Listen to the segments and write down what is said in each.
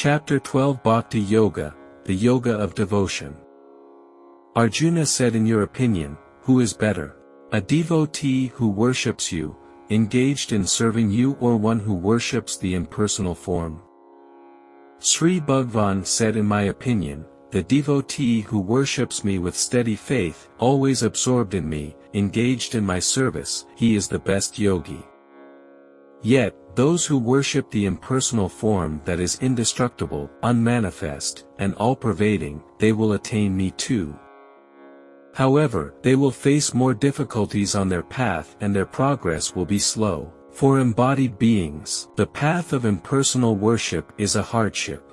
Chapter 12 Bhakti Yoga, the Yoga of Devotion. Arjuna said, in your opinion, who is better? A devotee who worships you, engaged in serving you, or one who worships the impersonal form? Sri Bhagavan said, in my opinion, the devotee who worships me with steady faith, always absorbed in me, engaged in my service, he is the best yogi. Yet, those who worship the impersonal form that is indestructible, unmanifest, and all-pervading, they will attain me too. However, they will face more difficulties on their path and their progress will be slow. For embodied beings, the path of impersonal worship is a hardship.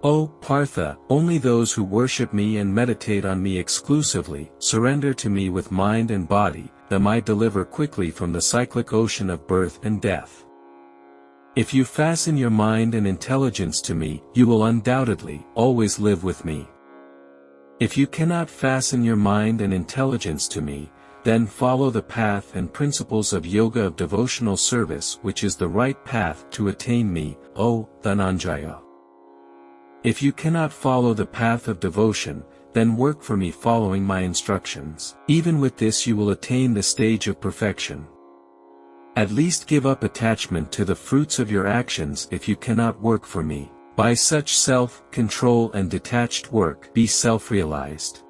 O Partha, only those who worship me and meditate on me exclusively, surrender to me with mind and body, them I deliver quickly from the cyclic ocean of birth and death. If you fasten your mind and intelligence to me, you will undoubtedly always live with me. If you cannot fasten your mind and intelligence to me, then follow the path and principles of yoga of devotional service, which is the right path to attain me, O Dhananjaya. If you cannot follow the path of devotion, then work for me following my instructions. Even with this you will attain the stage of perfection. At least give up attachment to the fruits of your actions if you cannot work for me. By such self-control and detached work, be self-realized.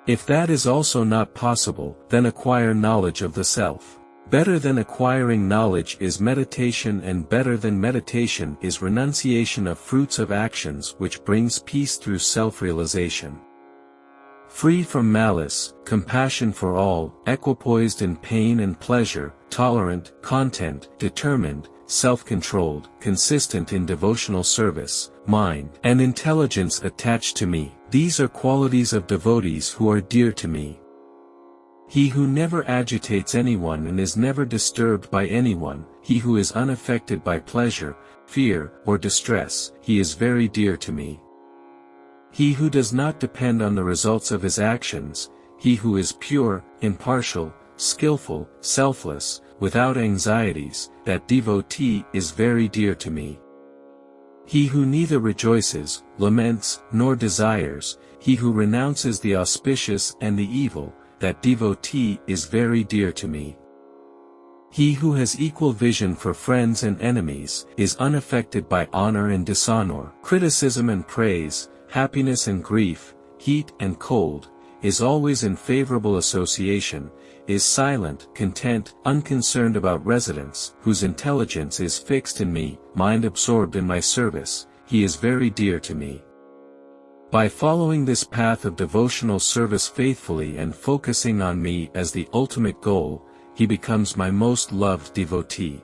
If that is also not possible, then acquire knowledge of the self. Better than acquiring knowledge is meditation, and better than meditation is renunciation of fruits of actions, which brings peace through self-realization. Free from malice, compassion for all, equipoised in pain and pleasure, tolerant, content, determined, self-controlled, consistent in devotional service, mind and intelligence attached to me, these are qualities of devotees who are dear to me. He who never agitates anyone and is never disturbed by anyone, he who is unaffected by pleasure, fear, or distress, he is very dear to me. He who does not depend on the results of his actions, he who is pure, impartial, skillful, selfless, without anxieties, that devotee is very dear to me. He who neither rejoices, laments, nor desires, he who renounces the auspicious and the evil, that devotee is very dear to me. He who has equal vision for friends and enemies, is unaffected by honor and dishonor, criticism and praise, happiness and grief, heat and cold, is always in favorable association, is silent, content, unconcerned about residence, whose intelligence is fixed in me, mind absorbed in my service, he is very dear to me. By following this path of devotional service faithfully and focusing on me as the ultimate goal, he becomes my most loved devotee.